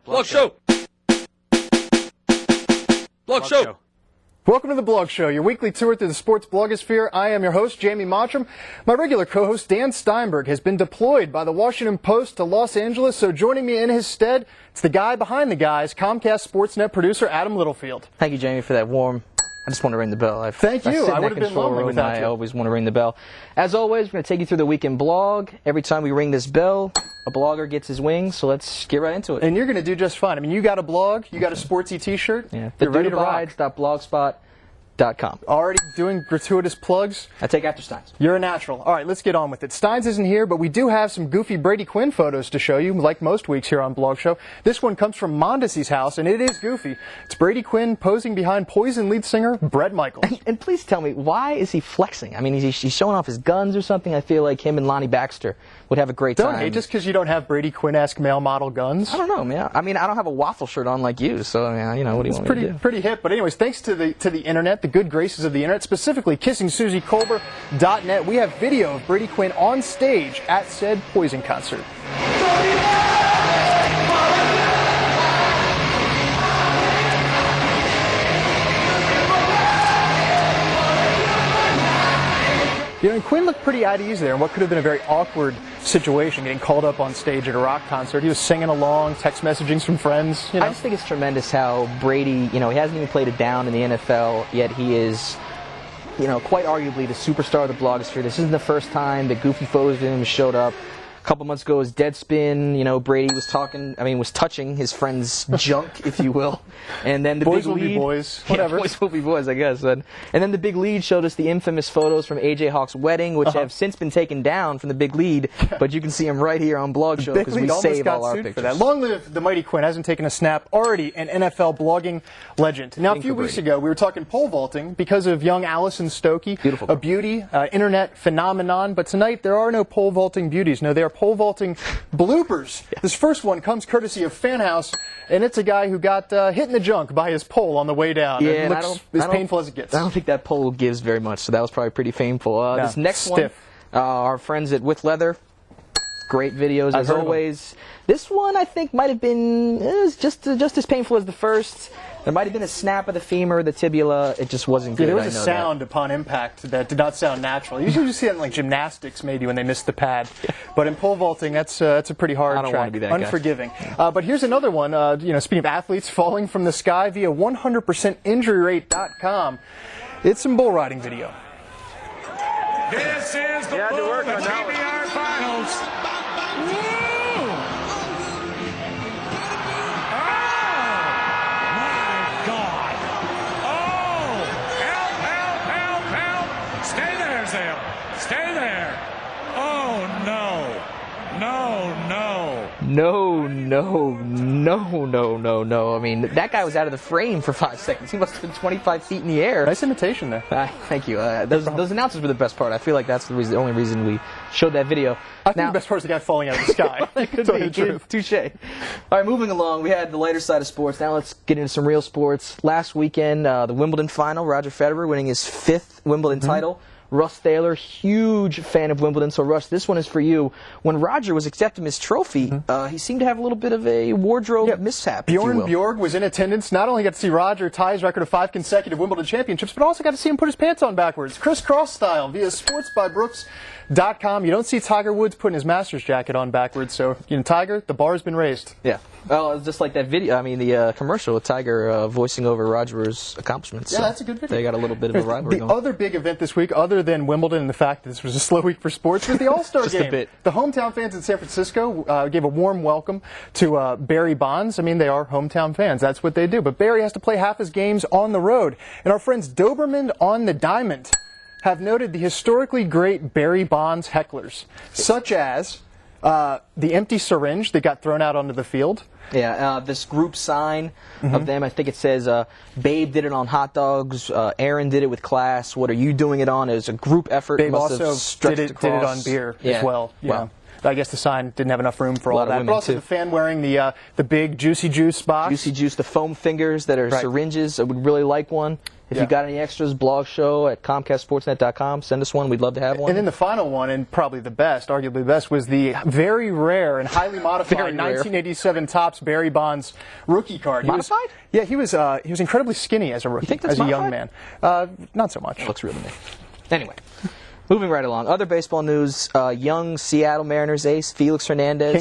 Blog Show. Blog Show. Welcome to the Blog Show, your weekly tour through the sports blogosphere. I am your host, Jamie Mottram. My regular co-host, Dan Steinberg, has been deployed by the Washington Post to Los Angeles, so joining me in his stead, it's the guy behind the guys, Comcast Sportsnet producer Adam Littlefield. Thank you, Jamie, for that warm. I just want to ring the bell. Thank you. I would have been lonely without you. I always want to ring the bell. As always, we're going to take you through the weekend blog. Every time we ring this bell, a blogger gets his wings, so let's get right into it. And you're going to do just fine. I mean, you got a blog, you got a sportsy t-shirt. Yeah. You're ready to rock. TheDudeAbides.blogspot.com. Already doing gratuitous plugs? I take after Steins. You're a natural. All right, let's get on with it. Steins isn't here, but we do have some goofy Brady Quinn photos to show you, like most weeks here on Blog Show. This one comes from Mondesi's house, and it is goofy. It's Brady Quinn posing behind Poison lead singer Bret Michaels. And please tell me, why is he flexing? I mean, he's showing off his guns or something? I feel like him and Lonnie Baxter would have a great time. Don't hate just because you don't have Brady Quinn-esque male model guns. I don't know, man. I mean, I don't have a waffle shirt on like you, so I mean, you know, what do you want me to do? Pretty hip. But anyways, thanks to the internet, the good graces of the internet, specifically KissingSusieColbert.net, we have video of Brady Quinn on stage at said Poison concert. You know, and Quinn looked pretty at ease there in what could have been a very awkward situation, getting called up on stage at a rock concert. He was singing along, text messaging from friends. You know. I just think it's tremendous how Brady, you know, he hasn't even played it down in the NFL, yet he is, you know, quite arguably the superstar of the blogosphere. This isn't the first time that goofy photos of him showed up. A couple months ago, his Deadspin, you know, Brady was touching his friend's junk, if you will. And then the boys big will lead, be boys, whatever. Yeah, boys will be boys, I guess. And then the big lead showed us the infamous photos from A.J. Hawk's wedding, which have since been taken down from the big lead, but you can see them right here on Blog Show because we save all our pictures. For that. Long live the mighty Quinn, hasn't taken a snap, already an NFL blogging legend. Now, a few weeks ago, we were talking pole vaulting because of young Allison Stokey, beautiful, a beauty, internet phenomenon, but tonight there are no pole vaulting beauties. No, they are pole vaulting bloopers. Yeah. This first one comes courtesy of Fan House, and it's a guy who got hit in the junk by his pole on the way down. Yeah, it looks as painful as it gets. I don't think that pole gives very much, so that was probably pretty painful. This next one, our friends at With Leather, great videos as always. This one I think might have been just as painful as the first. There might have been a snap of the femur, the tibula. It just wasn't good. Yeah, there was a sound upon impact that did not sound natural. Usually you see that in like gymnastics maybe when they miss the pad. But in pole vaulting, that's a pretty hard track. I don't want to be that unforgiving. But here's another one. You know, speaking of athletes falling from the sky via 100%injuryrate.com. It's some bull riding video. This is the bull, the PBR finals. Stay there. Oh, no. No. I mean, that guy was out of the frame for 5 seconds. He must have been 25 feet in the air. Nice imitation there. Thank you. Those announcers were the best part. I feel like that's the only reason we showed that video. I think the best part is the guy falling out of the sky. That could be true. Touche. All right, moving along. We had the lighter side of sports. Now let's get into some real sports. Last weekend, the Wimbledon final, Roger Federer winning his 5th Wimbledon title. Russ Thaler, huge fan of Wimbledon. So, Russ, this one is for you. When Roger was accepting his trophy, he seemed to have a little bit of a wardrobe mishap. Bjorn Bjorg was in attendance. Not only got to see Roger tie his record of 5 consecutive Wimbledon championships, but also got to see him put his pants on backwards. Crisscross style via sportsbybrooks.com. You don't see Tiger Woods putting his Masters jacket on backwards. So, you know, Tiger, the bar's been raised. Yeah. Well, just like that video, I mean, the commercial with Tiger voicing over Roger's accomplishments. Yeah, that's a good video. They got a little bit of a rivalry going. The other big event this week, other than Wimbledon and the fact that this was a slow week for sports, was the All-Star game. The hometown fans in San Francisco gave a warm welcome to Barry Bonds. I mean, they are hometown fans. That's what they do. But Barry has to play half his games on the road. And our friends Doberman on the Diamond have noted the historically great Barry Bonds hecklers, such as the empty syringe that got thrown out onto the field. Yeah, this group sign of them, I think it says, Babe did it on hot dogs, Aaron did it with class, what are you doing it on? It was a group effort. Babe also did it on beer as well. Wow. I guess the sign didn't have enough room for all that. But also the fan wearing the big Juicy Juice box. Juicy Juice, the foam fingers that are syringes. I would really like one. If you got any extras, blog show at ComcastSportsnet.com. Send us one. We'd love to have one. And then the final one, and probably the best, arguably the best, was the very rare and highly modified 1987 Topps Barry Bonds rookie card. Modified? He was incredibly skinny as a rookie, You think that's as a young modified? man. Not so much. It looks real to me. Anyway. Moving right along. Other baseball news, young Seattle Mariners ace, Felix Hernandez.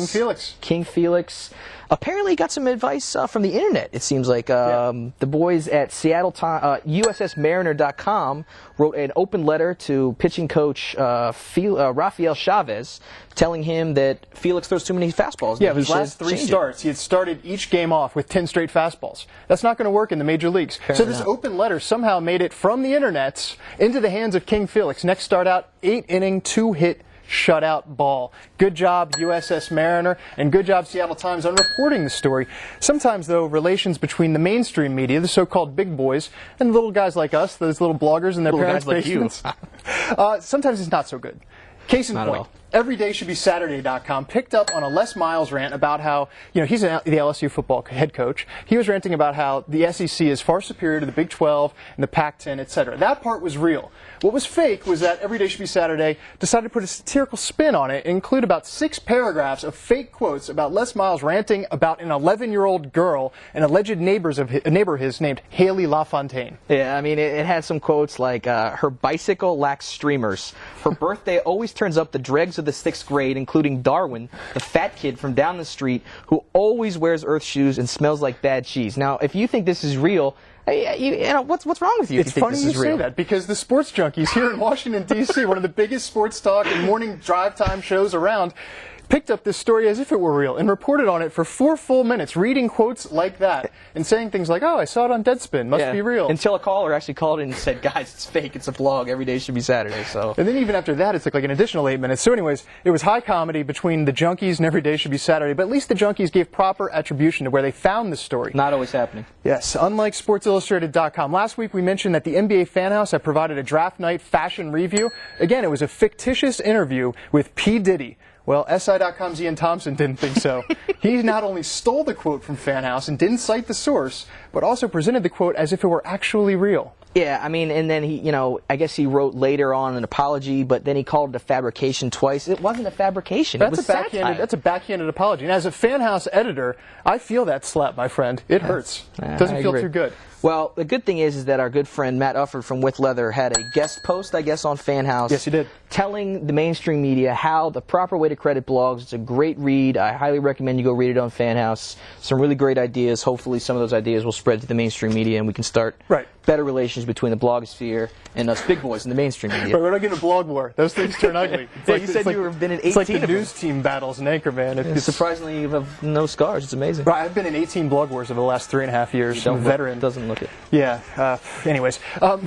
King Felix. Apparently got some advice from the internet, it seems like. The boys at USSMariner.com wrote an open letter to pitching coach Rafael Chavez, telling him that Felix throws too many fastballs. Yeah, his last 3 starts, he had started each game off with 10 straight fastballs. That's not going to work in the major leagues. So this open letter somehow made it from the internet into the hands of King Felix. Next start out, 8-inning, 2-hit shutout ball. Good job, USS Mariner, and good job, Seattle Times, on reporting the story. Sometimes, though, relations between the mainstream media, the so-called big boys, and little guys like us, those little bloggers in their parents' basements, sometimes it's not so good. Case in point, EverydayShouldBeSaturday.com picked up on a Les Miles rant about how, he's the LSU football head coach. He was ranting about how the SEC is far superior to the Big 12 and the Pac-10, etc. That part was real. What was fake was that Every Day Should Be Saturday decided to put a satirical spin on it and include about 6 paragraphs of fake quotes about Les Miles ranting about an 11-year-old girl, an alleged neighbor of his named Haley LaFontaine. Yeah, I mean, it had some quotes like, her bicycle lacks streamers. Her birthday always turns up the dregs of the 6th grade, including Darwin, the fat kid from down the street who always wears Earth shoes and smells like bad cheese. Now, if you think this is real, what's wrong with you? It's funny you say that, because the sports junkies here in Washington, D.C., one of the biggest sports talk and morning drive time shows around, picked up this story as if it were real and reported on it for 4 full minutes, reading quotes like that and saying things like, "Oh, I saw it on Deadspin, must be real." Until a caller actually called in and said, "Guys, it's fake. It's a blog. Every day should be Saturday." So. And then even after that, it took like an additional 8 minutes. So anyways, it was high comedy between the junkies and Every Day Should Be Saturday, but at least the junkies gave proper attribution to where they found the story. Not always happening. Yes, unlike SportsIllustrated.com. Last week we mentioned that the NBA Fan House had provided a draft night fashion review. Again, it was a fictitious interview with P. Diddy. Well, SI.com's Ian Thompson didn't think so. He not only stole the quote from Fan House and didn't cite the source, but also presented the quote as if it were actually real. Yeah, I mean, and then he, I guess he wrote later on an apology, but then he called it a fabrication twice. It wasn't a fabrication. It was satire. That's a backhanded apology. And as a Fan House editor, I feel that slap, my friend. It hurts. Doesn't feel too good. Well, the good thing is that our good friend Matt Ufford from With Leather had a guest post, I guess, on Fan House. Yes, he did. Telling the mainstream media how the proper way to credit blogs. It's a great read. I highly recommend you go read it on Fan House. Some really great ideas. Hopefully some of those ideas will spread to the mainstream media and we can start better relations between the blogosphere and us big boys in the mainstream media. But we're not getting a blog war. Those things turn ugly. You said you've been in 18 It's like the of them. news team battles in Anchorman. Surprisingly, you have no scars. It's amazing. Right, I've been in 18 blog wars over the last 3.5 years. I'm a veteran. Doesn't look it. Yeah. Anyways,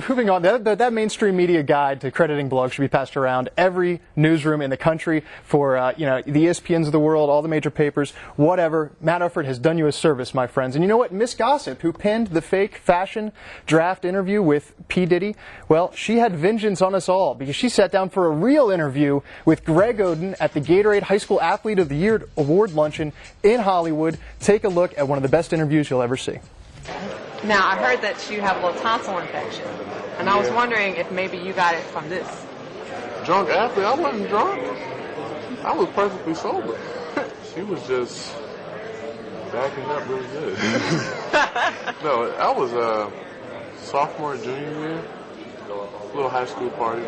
moving on. That mainstream media guide to crediting blogs should be passed around every newsroom in the country for the ESPNs of the world, all the major papers, whatever. Matt Ufford has done you a service, my friends. And you know what? Miss Gossip, who penned the fake fashion draft interview with P. Diddy, well, she had vengeance on us all because she sat down for a real interview with Greg Oden at the Gatorade High School Athlete of the Year Award Luncheon in Hollywood. Take a look at one of the best interviews you'll ever see. Now, I heard that you have a little tonsil infection, and I was wondering if maybe you got it from this. Drunk athlete? I wasn't drunk. I was perfectly sober. She was just backing up really good. No, I was a sophomore, junior year. Little high school party.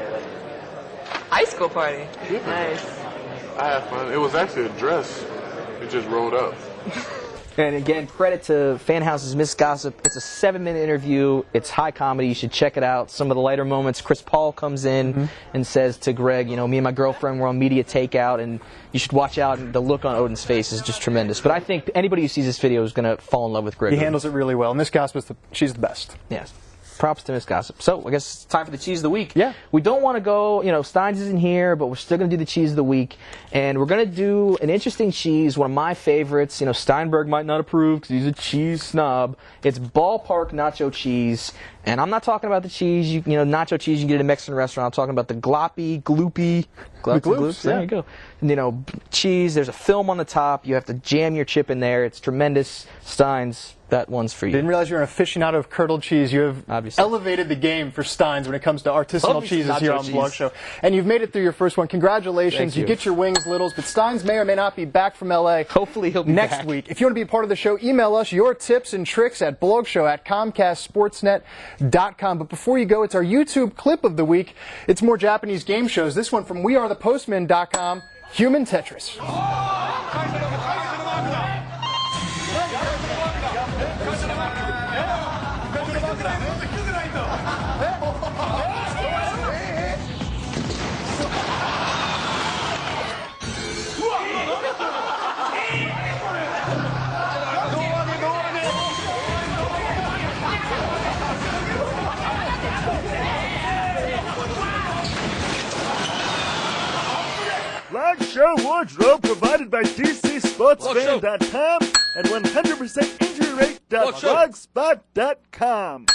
High school party? Yeah. Nice. I had fun. It was actually a dress. It just rolled up. And again, credit to Fan House's Miss Gossip. It's a 7-minute interview. It's high comedy. You should check it out. Some of the lighter moments, Chris Paul comes in and says to Greg, me and my girlfriend were on media takeout, and you should watch out. And the look on Oden's face is just tremendous. But I think anybody who sees this video is going to fall in love with Greg. He handles it really well. Miss Gossip, she's the best. Yes. Props to Miss Gossip. So, I guess it's time for the Cheese of the Week. Yeah. We don't want to go, Steins isn't here, but we're still going to do the Cheese of the Week. And we're going to do an interesting cheese, one of my favorites. Steinberg might not approve because he's a cheese snob. It's ballpark nacho cheese. And I'm not talking about the cheese, nacho cheese you can get at a Mexican restaurant. I'm talking about the gloppy, gloopy, Glutes and glutes. There you go. And, you know, cheese. There's a film on the top. You have to jam your chip in there. It's tremendous. Stein's. That one's for you. Didn't realize you were an aficionado of curdled cheese. You have Obviously. elevated the game for Stein's when it comes to artisanal cheeses here on the Blog Show. And you've made it through your first one. Congratulations. Thank you. You get your wings, Littles. But Stein's may or may not be back from L.A. Hopefully he'll be next back. week. If you want to be a part of the show, email us your tips and tricks at blogshow@comcastsportsnet.com. But before you go, it's our YouTube clip of the week. It's more Japanese game shows. This one from wearethepostmen.com, Human Tetris. Blog Show wardrobe provided by DCSportsFan.com and 100% injury rate.blogspot.com.